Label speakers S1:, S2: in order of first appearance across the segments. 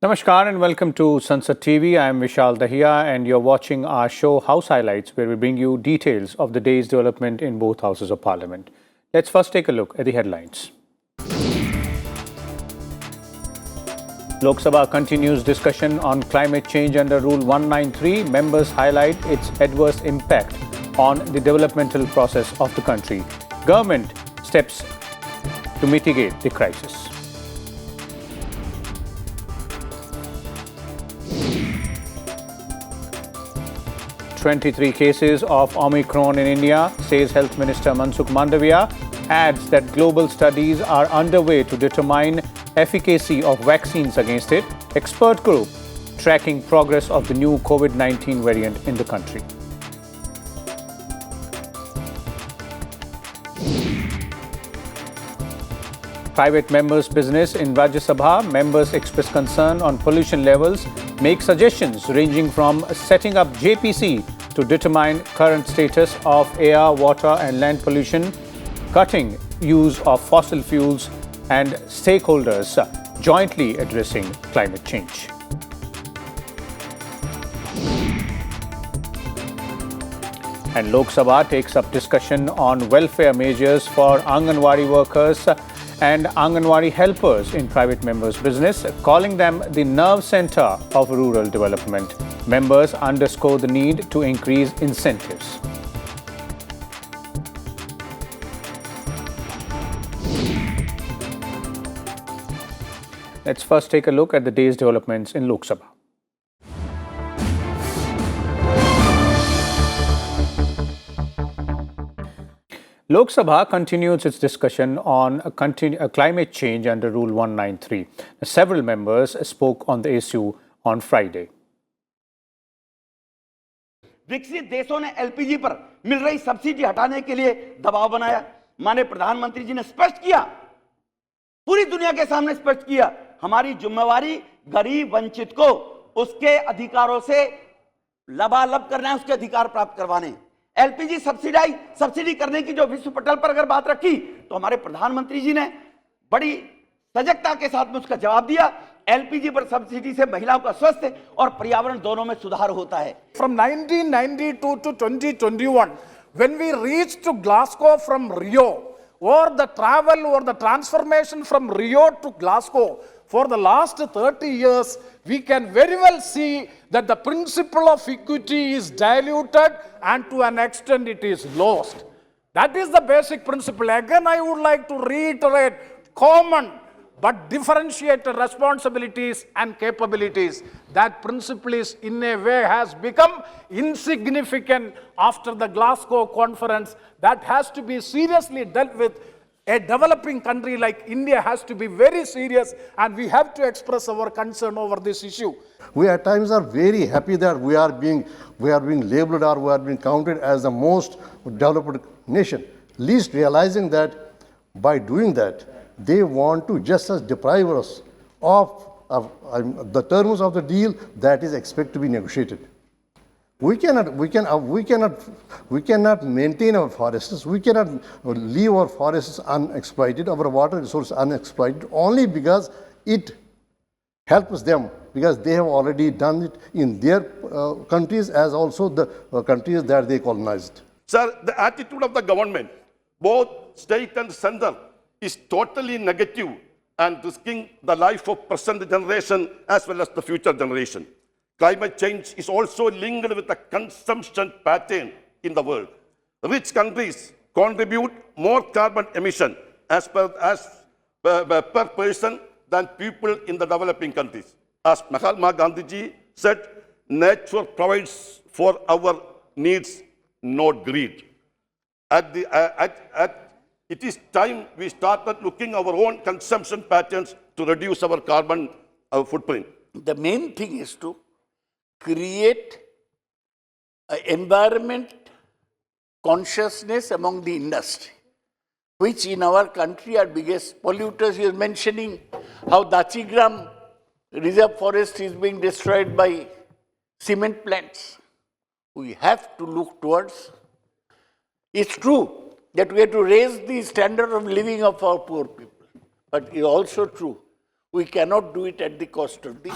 S1: Namaskar and welcome to Sansad TV. I am Vishal Dahiya and you're watching our show House Highlights, where we bring you details of the day's development in both houses of parliament. Let's first take a look at the headlines. Lok Sabha continues discussion on climate change under Rule 193. Members highlight its adverse impact on the developmental process of the country. Government steps to mitigate the crisis. 23 cases of Omicron in India, says Health Minister Mansukh Mandavia, adds that global studies are underway to determine efficacy of vaccines against it. Expert group tracking progress of the new COVID-19 variant in the country. Private members' business in Rajya Sabha. Members express concern on pollution levels, make suggestions ranging from setting up JPC to determine current status of air, water and land pollution, cutting use of fossil fuels and stakeholders jointly addressing climate change. And Lok Sabha takes up discussion on welfare measures for Anganwadi workers and Anganwadi helpers in private members' business, calling them the nerve center of rural development. Members underscore the need to increase incentives. Let's first take a look at the day's developments in Lok Sabha. Lok Sabha continues its discussion on climate change under Rule 193. Several members spoke on the issue on Friday.
S2: विकसित देशों ने LPG पर मिल रही subsidy हटाने के लिए दबाव बनाया। माननीय प्रधानमंत्री जी ने स्पष्ट किया, पूरी दुनिया के सामने स्पष्ट किया, हमारी जिम्मेवारी गरीब वंचित को उसके अधिकारों से लबालब करना है, उसके अधिकार प्राप्त करवाने। एलपीजी सब्सिडी करने की जो विश्व पटल पर अगर बात रखी तो हमारे प्रधानमंत्री जी ने बड़ी सजगता के साथ में उसका जवाब दिया। एलपीजी पर सब्सिडी से महिलाओं का स्वास्थ्य और पर्यावरण दोनों में सुधार होता है।
S3: From 1992 to 2021, when we reached to Glasgow from Rio, or the travel or the transformation from Rio to Glasgow, for the last 30 years, we can very well see that the principle of equity is diluted and to an extent it is lost. That is the basic principle. Again, I would like to reiterate common but differentiated responsibilities and capabilities. That principle is in a way has become insignificant after the Glasgow conference. That has to be seriously dealt with. A developing country like India has to be very serious, and we have to express our concern over this issue.
S4: We at times are very happy that we are being labeled or we are being counted as the most developed nation, least realizing that by doing that, they want to just as deprive us of the terms of the deal that is expected to be negotiated. We cannot maintain our forests. We cannot leave our forests unexploited, our water resources unexploited, only because it helps them, because they have already done it in their countries as also the countries that they colonized.
S5: Sir, the attitude of the government, both state and center, is totally negative and risking the life of present generation as well as the future generation. Climate change is also linked with the consumption pattern in the world. Rich countries contribute more carbon emission per person than people in the developing countries. As Mahatma Gandhi said, nature provides for our needs, not greed. It is time we started looking our own consumption patterns to reduce our carbon footprint.
S6: The main thing is to create an environment consciousness among the industry, which in our country are biggest polluters. You are mentioning how Dachigram reserve forest is being destroyed by cement plants. We have to look towards. It's true that we have to raise the standard of living of our poor people, but it's also true we cannot do it at the cost of the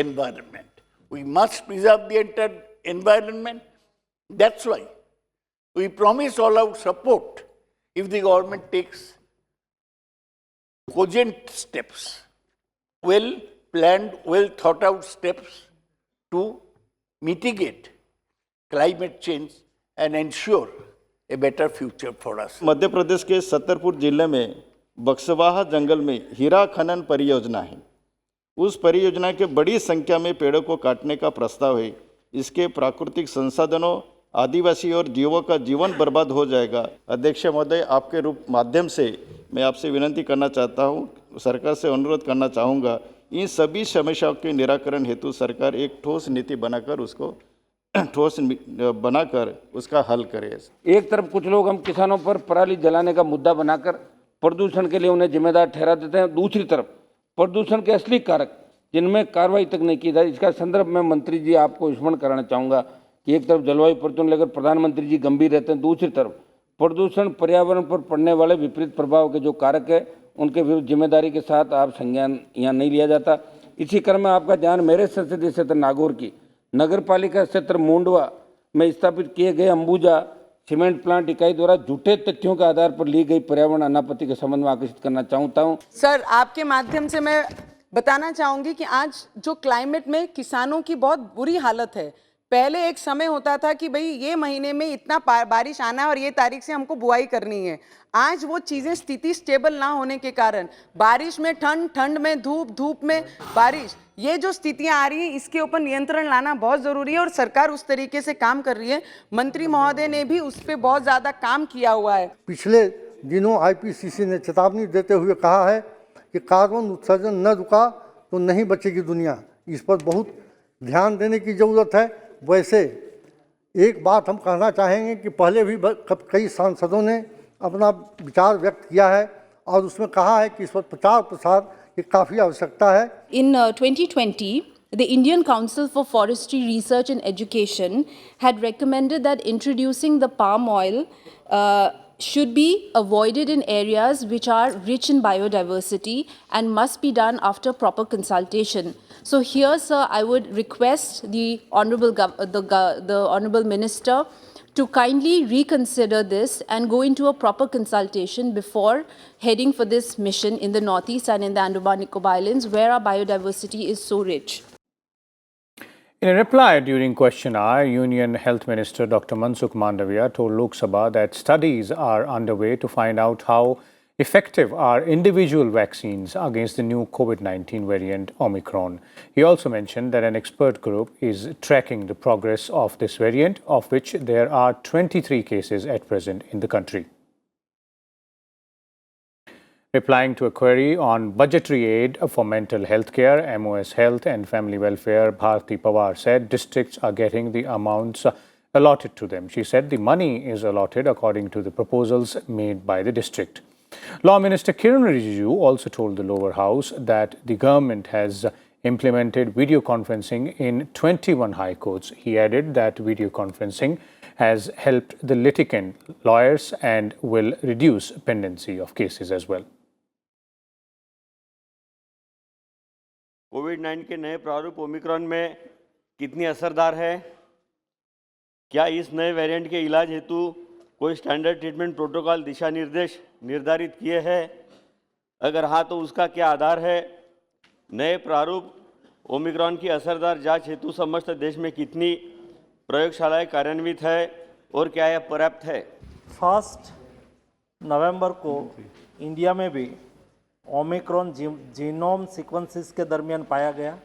S6: environment. We must preserve the entire environment. That's why we promise all out support if the government takes cogent steps, well planned, well thought out steps to mitigate climate change and ensure a better future for us.
S7: Madhya Pradesh के छतरपुर जिले में बक्सवाहा जंगल में हीरा खनन परियोजना है। उस परियोजना के बड़ी संख्या में पेड़ों को काटने का प्रस्ताव है। इसके प्राकृतिक संसाधनों, आदिवासी और जीवों का जीवन बर्बाद हो जाएगा। अध्यक्ष महोदय, आपके रूप माध्यम से मैं आपसे विनती करना चाहता हूँ, सरकार से अनुरोध करना चाहूँगा, इन सभी समस्याओं के निराकरण हेतु सरकार एक ठोस नीति बनाकर उसका हल करे।
S8: एक तरफ कुछ लोग हम किसानों पर पराली जलाने का मुद्दा बनाकर प्रदूषण के लिए उन्हें जिम्मेदार ठहरा देते हैं, दूसरी तरफ प्रदूषण के असली कारक जिनमें कार्रवाई तक नहीं की जाए। इसका संदर्भ में मंत्री जी आपको स्मरण कराना चाहूँगा कि एक तरफ जलवायु परिवर्तन लेकर प्रधानमंत्री जी गंभीर रहते हैं, दूसरी तरफ प्रदूषण पर्यावरण पर पड़ने वाले विपरीत प्रभाव के जो कारक है उनके विरुद्ध जिम्मेदारी के साथ आप संज्ञान यहाँ नहीं लिया जाता। इसी क्रम में आपका ध्यान मेरे संसदीय क्षेत्र नागौर की नगर पालिका क्षेत्र मुंडवा में स्थापित किए गए अंबुजा सीमेंट प्लांट इकाई द्वारा झूठे तथ्यों के आधार पर ली गई पर्यावरण अनापत्ति के संबंध में आकर्षित करना चाहता हूँ।
S9: सर, आपके माध्यम से मैं बताना चाहूंगी कि आज जो क्लाइमेट में किसानों की बहुत बुरी हालत है। पहले एक समय होता था कि भाई ये महीने में इतना बारिश आना है और ये तारीख से हमको बुआई करनी है। आज वो चीज़ें स्थिति स्टेबल ना होने के कारण बारिश में ठंड, ठंड में धूप, धूप में बारिश, ये जो स्थितियां आ रही हैं इसके ऊपर नियंत्रण लाना बहुत ज़रूरी है और सरकार उस तरीके से काम कर रही है। मंत्री महोदय ने भी उस पर बहुत ज़्यादा काम किया हुआ है।
S10: पिछले दिनों आईपीसीसी ने चेतावनी देते हुए कहा है कि कार्बन उत्सर्जन न रुका तो नहीं बचेगी दुनिया। इस पर बहुत ध्यान देने की ज़रूरत है। वैसे एक बात हम कहना चाहेंगे कि पहले भी कई सांसदों ने अपना विचार व्यक्त किया है और उसमें कहा है कि इस पर प्रचार प्रसार की काफ़ी आवश्यकता है।
S11: In 2020, the Indian Council for Forestry Research and Education had recommended that introducing the palm oil should be avoided in areas which are rich in biodiversity and must be done after proper consultation. So here, sir, I would request the Honourable Minister to kindly reconsider this and go into a proper consultation before heading for this mission in the Northeast and in the Andaman Nicobar Islands, where our biodiversity is so rich.
S1: In a reply during question hour, Union Health Minister Dr. Mansukh Mandavia told Lok Sabha that studies are underway to find out how effective are individual vaccines against the new COVID-19 variant Omicron. He also mentioned that an expert group is tracking the progress of this variant, of which there are 23 cases at present in the country. Replying to a query on budgetary aid for mental health care, MOS Health and Family Welfare, Bharti Pawar said districts are getting the amounts allotted to them. She said the money is allotted according to the proposals made by the district. Law Minister Kiran Rijiju also told the lower house that the government has implemented video conferencing in 21 high courts. He added that video conferencing has helped the litigant lawyers and will reduce pendency of cases as well.
S12: कोविड-19 के नए प्रारूप Omicron में कितनी असरदार है? क्या इस नए वेरिएंट के इलाज हेतु कोई स्टैंडर्ड ट्रीटमेंट प्रोटोकॉल दिशा निर्देश निर्धारित किए हैं? अगर हाँ तो उसका क्या आधार है? नए प्रारूप ओमिक्रॉन की असरदार जांच हेतु समस्त देश में कितनी प्रयोगशालाएं कार्यान्वित है और क्या यह पर्याप्त है?
S13: 1 नवंबर को इंडिया में भी ओमिक्रॉन जीनोम सीक्वेंसेस के दरमियान पाया गया।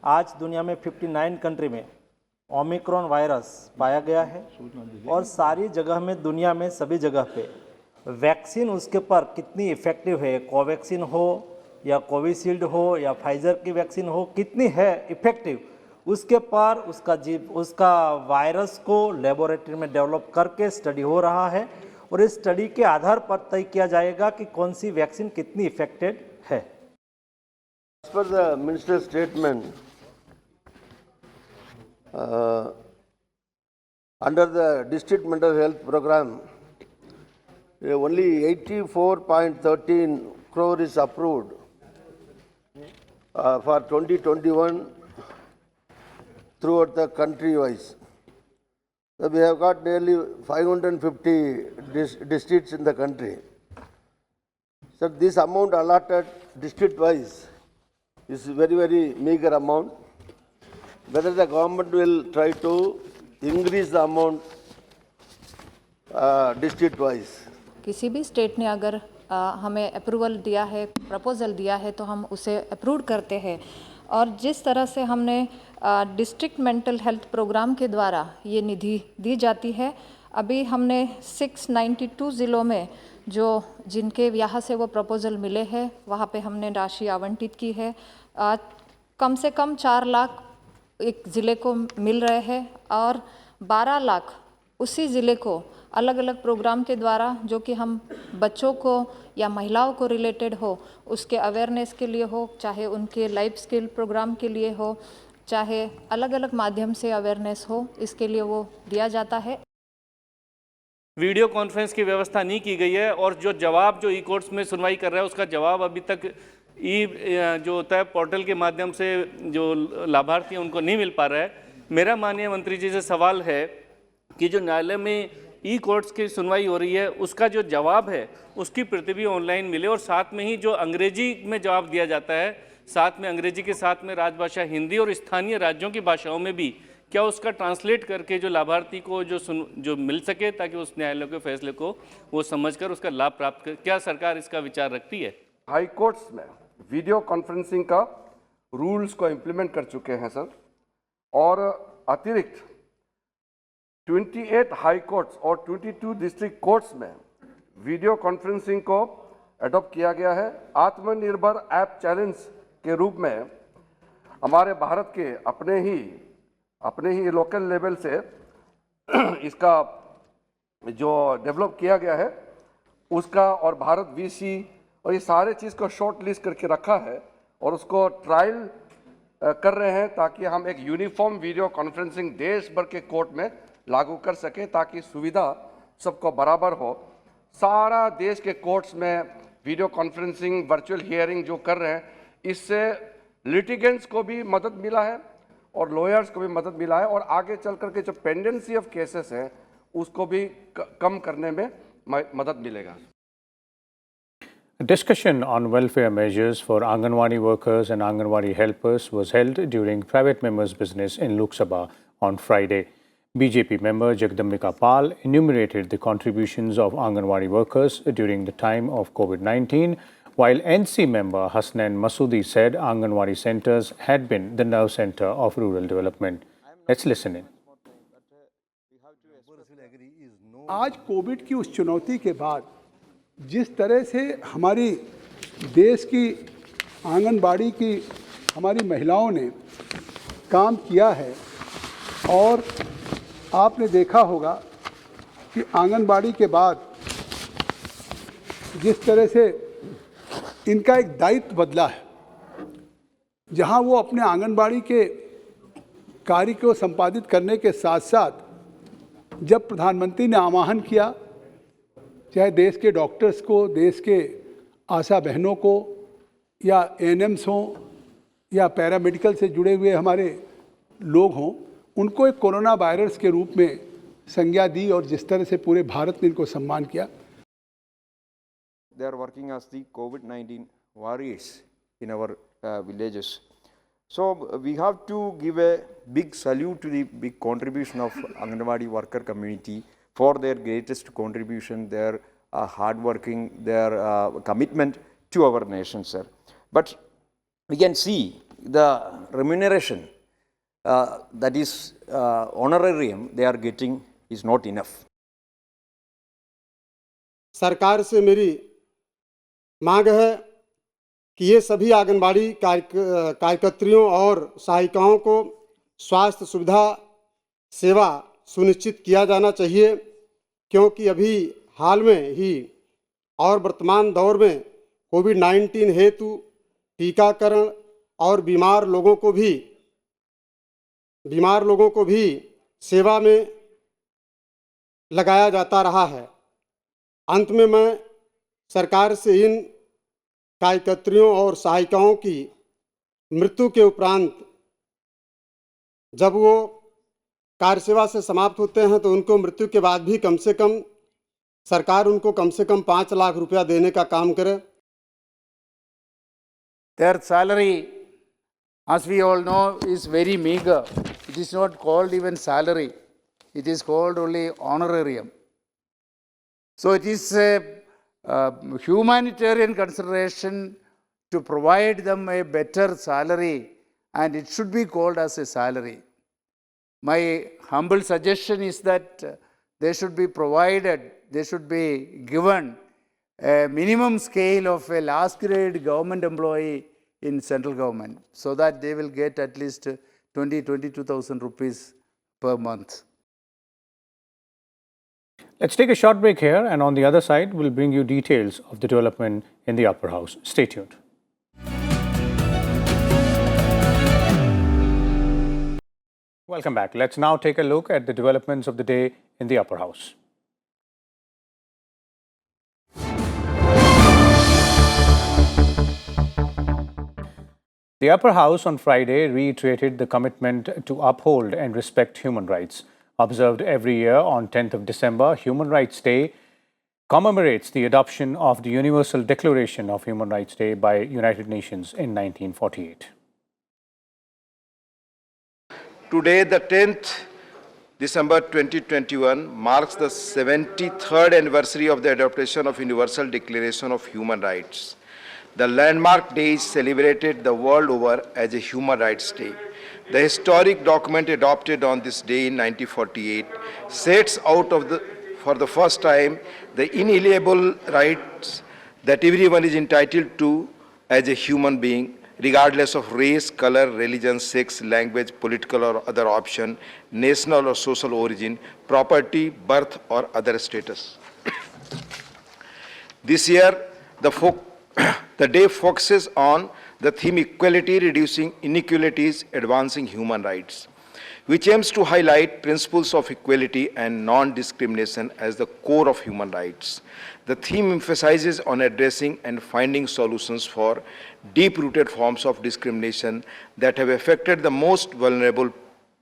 S13: आज दुनिया में 59 कंट्री में ओमिक्रॉन वायरस पाया गया है और सारी जगह में, दुनिया में सभी जगह पे वैक्सीन उसके पर कितनी इफ़ेक्टिव है, कोवैक्सीन हो या कोविशील्ड हो या फाइजर की वैक्सीन हो, कितनी है इफ़ेक्टिव, उसके पर उसका वायरस को लेबोरेटरी में डेवलप करके स्टडी हो रहा है और इस स्टडी के आधार पर तय किया जाएगा कि कौन सी वैक्सीन कितनी इफेक्टेड है।
S14: As per the minister's statement, under the district mental health program, only 84.13 crore is approved for 2021 throughout the country wise. So we have got nearly 550 districts in the country. So this amount allotted district wise is very, very meager amount. Whether the government will try to increase the amount district wise.
S11: किसी भी state ने अगर हमें approval दिया है, proposal दिया है, तो हम उसे अप्रूव करते हैं। और जिस तरह से हमने डिस्ट्रिक्ट मेंटल हेल्थ प्रोग्राम के द्वारा ये निधि दी जाती है, अभी हमने 692 ज़िलों में जो जिनके यहाँ से वो प्रपोजल मिले हैं, वहाँ पे हमने राशि आवंटित की है। कम से कम 4 लाख एक ज़िले को मिल रहे हैं और 12 लाख उसी ज़िले को अलग अलग प्रोग्राम के द्वारा, जो कि हम बच्चों को या महिलाओं को रिलेटेड हो, उसके अवेयरनेस के लिए हो, चाहे उनके लाइफ स्किल प्रोग्राम के लिए हो, चाहे अलग अलग माध्यम से अवेयरनेस हो, इसके लिए वो दिया जाता है।
S15: वीडियो कॉन्फ्रेंस की व्यवस्था नहीं की गई है और जो जवाब जो ई कोर्ट्स में सुनवाई कर रहा है उसका जवाब अभी तक जो होता है पोर्टल के माध्यम से जो लाभार्थी हैं उनको नहीं मिल पा रहा है। मेरा माननीय मंत्री जी से सवाल है कि जो न्यायालय में ई कोर्ट्स की सुनवाई हो रही है उसका जो जवाब है उसकी प्रति भी ऑनलाइन मिले और साथ में ही जो अंग्रेजी में जवाब दिया जाता है, साथ में अंग्रेजी के साथ में राजभाषा हिंदी और स्थानीय राज्यों की भाषाओं में भी क्या उसका ट्रांसलेट करके जो लाभार्थी को जो मिल सके, ताकि उस न्यायालय के फैसले को वो समझकर उसका लाभ प्राप्त कर। क्या सरकार इसका विचार रखती है?
S16: हाई कोर्ट्स में वीडियो कॉन्फ्रेंसिंग का रूल्स को इम्प्लीमेंट कर चुके हैं सर, और अतिरिक्त 28 हाई कोर्ट्स और 22 डिस्ट्रिक्ट कोर्ट्स में वीडियो कॉन्फ्रेंसिंग को अडॉप्ट किया गया है। आत्मनिर्भर ऐप चैलेंज के रूप में हमारे भारत के अपने ही लोकल लेवल से इसका जो डेवलप किया गया है उसका, और भारत वीसी और ये सारे चीज़ को शॉर्ट लिस्ट करके रखा है और उसको ट्रायल कर रहे हैं ताकि हम एक यूनिफॉर्म वीडियो कॉन्फ्रेंसिंग देश भर के कोर्ट में लागू कर सके, ताकि सुविधा सबको बराबर हो। सारा देश के कोर्ट्स में वीडियो कॉन्फ्रेंसिंग वर्चुअल हियरिंग जो कर रहे हैं, इससे लिटिगेंट्स को भी मदद मिला है और लॉयर्स को भी मदद मिला है, और आगे चल करके जो पेंडेंसी ऑफ केसेस है उसको भी कम करने में मदद मिलेगा।
S1: A discussion on welfare measures for Anganwadi workers and Anganwadi helpers was held during private members' business in Lok Sabha on Friday. BJP member Jagdambika Pal enumerated the contributions of Anganwadi workers during the time of COVID-19, while NC member Hasnain Masoodi said Anganwadi centers had been the nerve center of rural development. Let's listen in.
S17: आज Covid की उस चुनौती के बाद जिस तरह से हमारी देश की आंगनबाड़ी की हमारी महिलाओं ने काम किया है, और आपने देखा होगा कि आंगनबाड़ी के बाद जिस तरह से इनका एक दायित्व बदला है, जहां वो अपने आंगनबाड़ी के कार्य को संपादित करने के साथ साथ जब प्रधानमंत्री ने आह्वान किया, चाहे देश के डॉक्टर्स को, देश के आशा बहनों को, या एएनएम्स हों या पैरामेडिकल से जुड़े हुए हमारे लोग हों, उनको एक कोरोना वायरस के रूप में संज्ञा दी और जिस तरह से पूरे भारत ने इनको सम्मान किया।
S18: They are working as the COVID-19 warriors in our villages. So we have to give a big salute to the big contribution of Anganwadi worker community for their greatest contribution, their hard working, their commitment to our nation, sir. But we can see the remuneration, that is honorarium they are getting is not enough.
S19: सरकार से मेरी मांग है कि ये सभी आंगनबाड़ी कार्यकर्तियों और सहायिकाओं को स्वास्थ्य सुविधा सेवा सुनिश्चित किया जाना चाहिए, क्योंकि अभी हाल में ही और वर्तमान दौर में कोविड-19 हेतु टीकाकरण और बीमार लोगों को भी सेवा में लगाया जाता रहा है। अंत में मैं सरकार से इन कार्यकर्तियों और सहायिकाओं की मृत्यु के उपरांत जब वो कार्य सेवा से समाप्त होते हैं तो उनको मृत्यु के बाद भी कम से कम सरकार उनको कम से कम 5 लाख रुपया देने का काम करे।
S6: Their salary, as we all know, is very meager. It is not called even salary. It is called only honorarium. So it is a humanitarian consideration to provide them a better salary, and it should be called as a salary. My humble suggestion is that they should be provided, they should be given a minimum scale of a last grade government employee in central government, so that they will get at least 22,000 rupees per month.
S1: Let's take a short break here, and on the other side, we'll bring you details of the development in the upper house. Stay tuned. Welcome back. Let's now take a look at the developments of the day in the upper house. The upper house on Friday reiterated the commitment to uphold and respect human rights. Observed every year on 10th of December, Human Rights Day commemorates the adoption of the Universal Declaration of Human Rights Day by United Nations in 1948.
S18: Today, the 10th December 2021 marks the 73rd anniversary of the adoption of Universal Declaration of Human Rights. The landmark day is celebrated the world over as a Human Rights Day. The historic document adopted on this day in 1948 sets out for the first time the inalienable rights that everyone is entitled to as a human being, regardless of race, color, religion, sex, language, political or other option, national or social origin, property, birth or other status. This year, the day focuses on the theme equality, reducing inequalities, advancing human rights, which aims to highlight principles of equality and non-discrimination as the core of human rights. The theme emphasizes on addressing and finding solutions for deep-rooted forms of discrimination that have affected the most vulnerable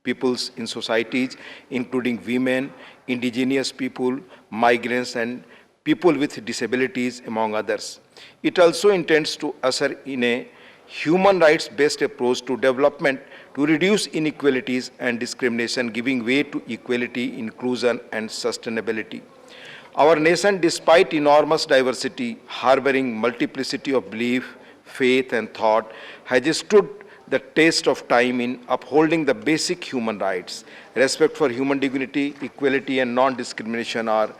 S18: peoples in societies, including women, indigenous people, migrants, and people with disabilities, among others. It also intends to usher in a human rights-based approach to development to reduce inequalities and discrimination, giving way to equality, inclusion, and sustainability. Our nation, despite enormous diversity, harboring multiplicity of belief, faith, and thought, has stood the test of time in upholding the basic human rights. Respect for human dignity, equality, and non-discrimination are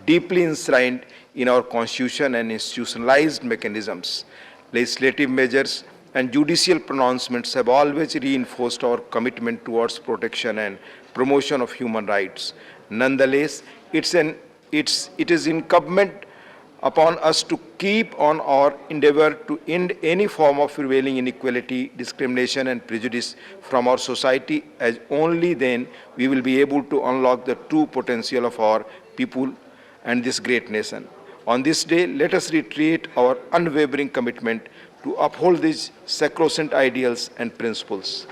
S18: deeply enshrined in our Constitution and institutionalized mechanisms. Legislative measures and judicial pronouncements have always reinforced our commitment towards protection and promotion of human rights. Nonetheless, it is incumbent upon us to keep on our endeavor to end any form of prevailing inequality, discrimination, and prejudice from our society, as only then we will be able to unlock the true potential of our people and this great nation. On this day, let us reiterate our unwavering commitment to uphold these sacrosanct ideals and principles.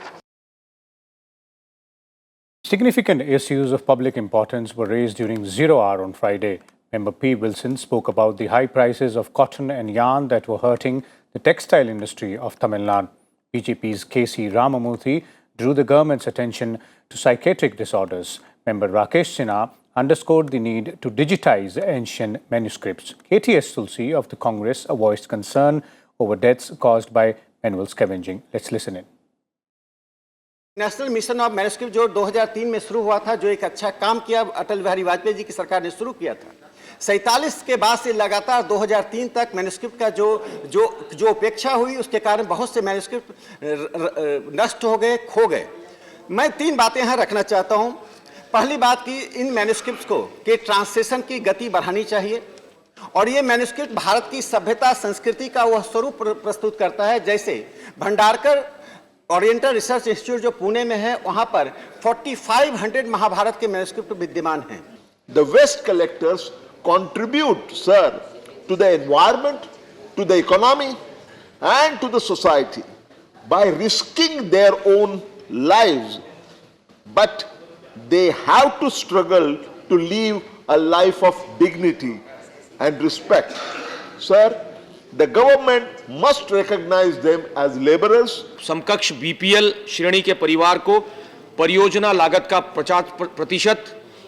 S1: Significant issues of public importance were raised during Zero Hour on Friday. Member P. Wilson spoke about the high prices of cotton and yarn that were hurting the textile industry of Tamil Nadu. BJP's K.C. Ramamurthy drew the government's attention to psychiatric disorders. Member Rakesh Sinha underscored the need to digitize ancient manuscripts. KTS Tulsi of the Congress voiced concern over deaths caused by manual scavenging. Let's listen in.
S20: National mission of manuscript जो 2003 में शुरू हुआ था, जो एक अच्छा काम किया अटल बिहारी वाजपेयी जी की सरकार ने शुरू किया था। 47 के बाद से लगातार 2003 तक मैन्युस्क्रिप्ट का जो उपेक्षा हुई, उसके कारण बहुत से मैन्युस्क्रिप्ट नष्ट हो गए, खो गए। मैं 3 बातें यहाँ रखना चाहता हूँ। पहली बात कि इन मैन्युस्क्रिप्ट्स को के ट्रांसलेशन की गति बढ़ानी चाहिए, और ये मैन्युस्क्रिप्ट भारत की सभ्यता संस्कृति का वह स्वरूप प्रस्तुत करता है। जैसे भंडारकर ओरिएंटल रिसर्च इंस्टीट्यूट जो पुणे में है, वहां पर 4500 महाभारत के मैन्युस्क्रिप्ट विद्यमान हैं।
S21: The West collectors contribute, sir, to the environment, to the economy, and to the society. by risking their own lives, but they have to struggle to live a life of dignity and respect. Sir, the government must recognize them as laborers.
S2: समकक्ष BPL श्रेणी के परिवार को परियोजना लागत का 50%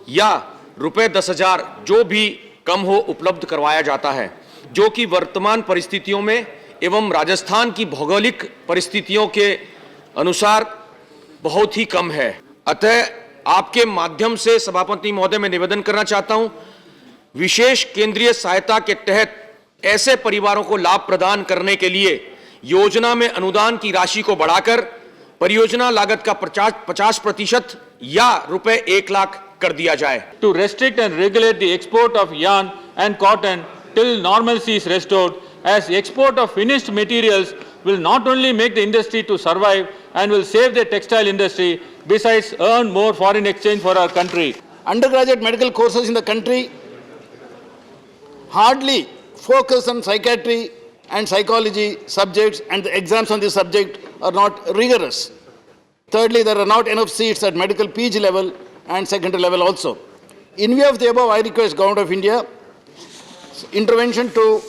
S2: या रुपए 10,000 जो भी कम हो उपलब्ध करवाया जाता है, जो कि वर्तमान परिस्थितियों में एवं राजस्थान की भौगोलिक परिस्थितियों के अनुसार बहुत ही कम है। अतः आपके माध्यम से सभापति महोदय मैं निवेदन करना चाहता हूं, विशेष केंद्रीय सहायता के तहत ऐसे परिवारों को लाभ प्रदान करने के लिए योजना में अनुदान की राशि को बढ़ाकर परियोजना लागत का 50% या रुपए 1 लाख कर दिया जाए।
S15: To restrict and regulate the export of yarn and cotton till normalcy is restored, as export of finished materials will not only make the industry to survive and will save the textile industry, besides earn more foreign exchange for our country.
S6: Undergraduate medical courses in the country hardly focus on psychiatry and psychology subjects, and the exams on this subject are not rigorous. Thirdly, there are not enough seats at medical PG level and secondary level also. In view of the above, I request Government of India intervention to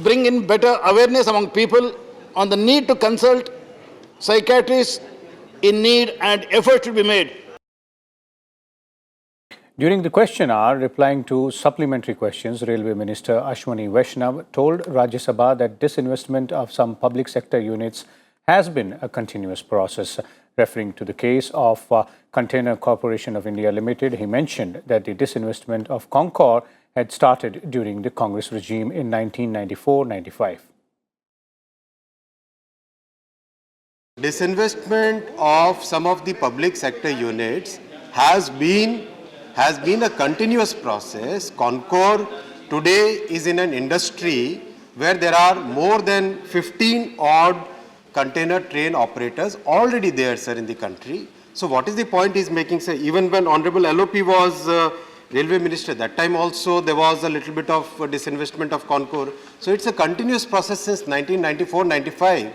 S6: bring in better awareness among people on the need to consult psychiatrists in need, and effort should be made.
S1: During the question hour, replying to supplementary questions, Railway Minister Ashwani Vaishnav told Rajya Sabha that disinvestment of some public sector units has been a continuous process. Referring to the case of Container Corporation of India Limited, he mentioned that the disinvestment of Concor had started during the Congress regime in 1994-95.
S22: Disinvestment of some of the public sector units has been a continuous process. Concor today is in an industry where there are more than 15 odd container train operators already there, sir, in the country. So what is the point he's making, sir? Even when Honorable LOP was Railway Minister, that time also there was a little bit of disinvestment of Concor. So it's a continuous process since 1994-95.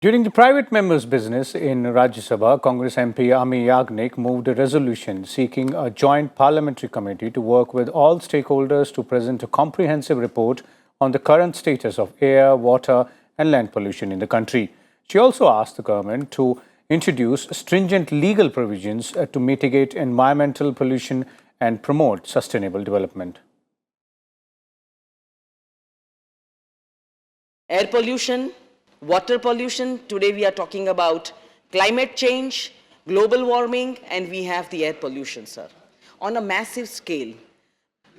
S1: During the private members' business in Rajya Sabha, Congress MP Ami Yagnik moved a resolution seeking a joint parliamentary committee to work with all stakeholders to present a comprehensive report on the current status of air, water and land pollution in the country. She also asked the government to introduce stringent legal provisions to mitigate environmental pollution and promote sustainable development.
S23: Air pollution, water pollution, today we are talking about climate change, global warming, and we have the air pollution, sir, on a massive scale.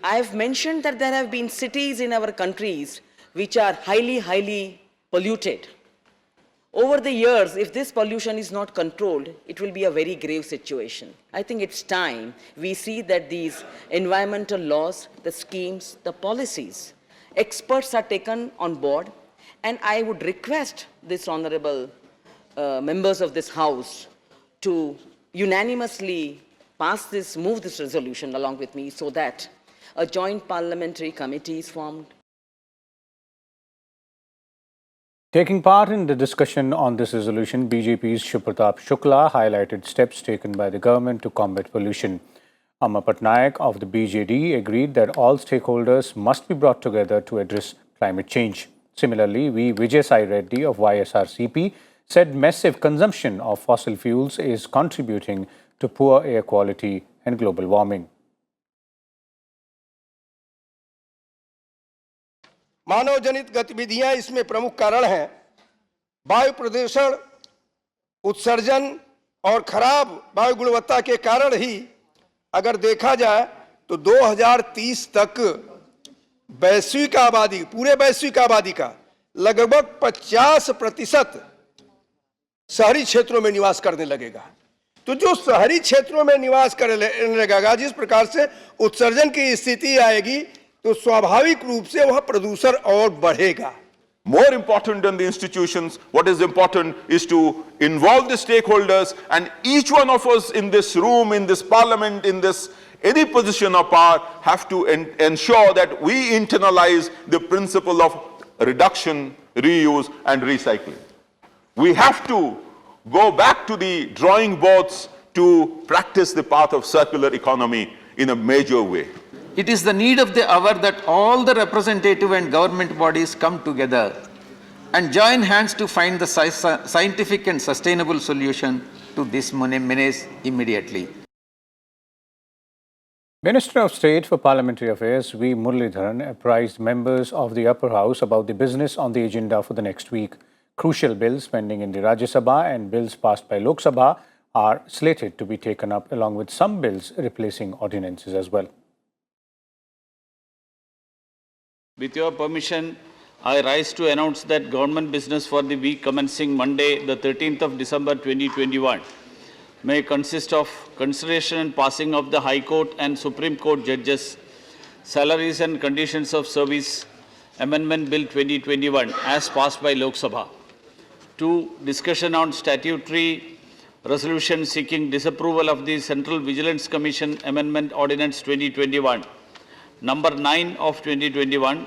S23: I have mentioned that there have been cities in our countries which are highly polluted. Over the years, if this pollution is not controlled, it will be a very grave situation. I think it's time we see that these environmental laws, the schemes, the policies, experts are taken on board, and I would request this honorable members of this House to unanimously move this resolution along with me so that a joint parliamentary committee is formed.
S1: Taking part in the discussion on this resolution, BJP's Shiv Pratap Shukla highlighted steps taken by the government to combat pollution. Amar Patnaik of the BJD agreed that all stakeholders must be brought together to address climate change. Similarly, V. Vijay Sai Reddy of YSRCP said massive consumption of fossil fuels is contributing to poor air quality and global warming.
S24: मानव जनित गतिविधियां इसमें प्रमुख कारण हैं। वायु प्रदूषण, उत्सर्जन और खराब वायु गुणवत्ता के कारण ही अगर देखा जाए तो 2030 तक वैश्विक आबादी, पूरे वैश्विक आबादी का लगभग 50% शहरी क्षेत्रों में निवास करने लगेगा। तो जो शहरी क्षेत्रों में निवास करने लगेगा, जिस प्रकार से उत्सर्जन की स्थिति आएगी, तो स्वाभाविक रूप से वह प्रदूषण और बढ़ेगा।
S25: More important than the institutions, what is important is to involve the stakeholders, and each one of us in this room, in this parliament, in this any position of power have to ensure that we internalize the principle of reduction reuse, and recycling. We have to go back to the drawing boards to practice the path of circular economy in a major way.
S3: It is the need of the hour that all the representative and government bodies come together and join hands to find the scientific and sustainable solution to this menace immediately.
S1: Minister of State for Parliamentary Affairs V. Muralidharan apprised members of the upper house about the business on the agenda for the next week. Crucial bills pending in the Rajya Sabha and bills passed by Lok Sabha are slated to be taken up, along with some bills replacing ordinances as well.
S15: With your permission, I rise to announce that government business for the week commencing Monday, the 13th of December 2021, may consist of consideration and passing of the High Court and Supreme Court judges' salaries and conditions of service Amendment Bill 2021 as passed by Lok Sabha. 2. Discussion on statutory resolution seeking disapproval of the Central Vigilance Commission Amendment Ordinance 2021, number 9 of 2021,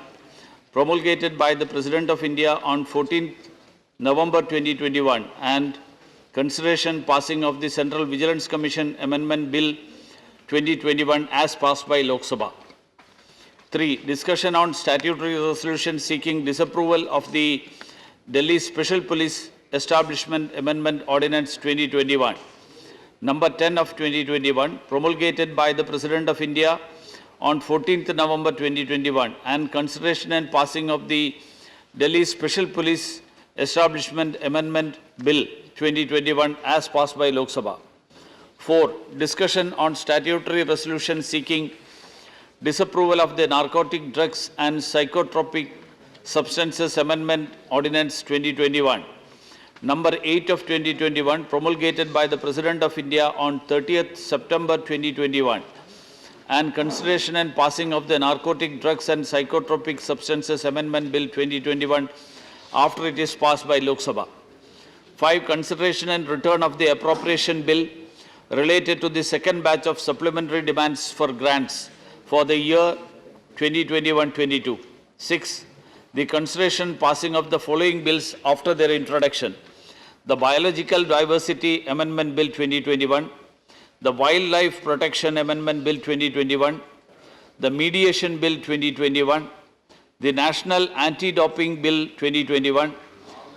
S15: promulgated by the President of India on 14th November 2021, and consideration passing of the Central Vigilance Commission Amendment Bill 2021 as passed by Lok Sabha. 3. Discussion on statutory resolution seeking disapproval of the Delhi Special Police Establishment Amendment Ordinance 2021, number 10 of 2021, promulgated by the President of India on 14th November 2021, and consideration and passing of the Delhi Special Police Establishment Amendment Bill 2021 as passed by Lok Sabha. 4. Discussion on statutory resolution seeking disapproval of the Narcotic Drugs and Psychotropic Substances Amendment Ordinance 2021, number 8 of 2021, promulgated by the President of India on 30th September 2021, and consideration and passing of the Narcotic Drugs and Psychotropic Substances Amendment Bill 2021 after it is passed by Lok Sabha. 5. Consideration and return of the appropriation bill related to the second batch of supplementary demands for grants for the year 2021-22. 6. The consideration passing of the following bills after their introduction: the Biological Diversity Amendment Bill 2021, the Wildlife Protection Amendment Bill 2021, the Mediation Bill 2021, the National Anti-Doping Bill 2021,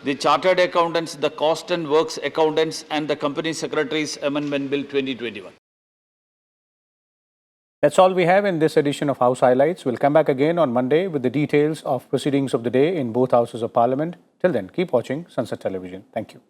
S15: the Chartered Accountants, the Cost and Works Accountants and the Company Secretaries Amendment Bill 2021.
S1: That's all we have in this edition of House Highlights. We'll come back again on Monday with the details of proceedings of the day in both houses of Parliament. Till then, keep watching Sunset Television. Thank you.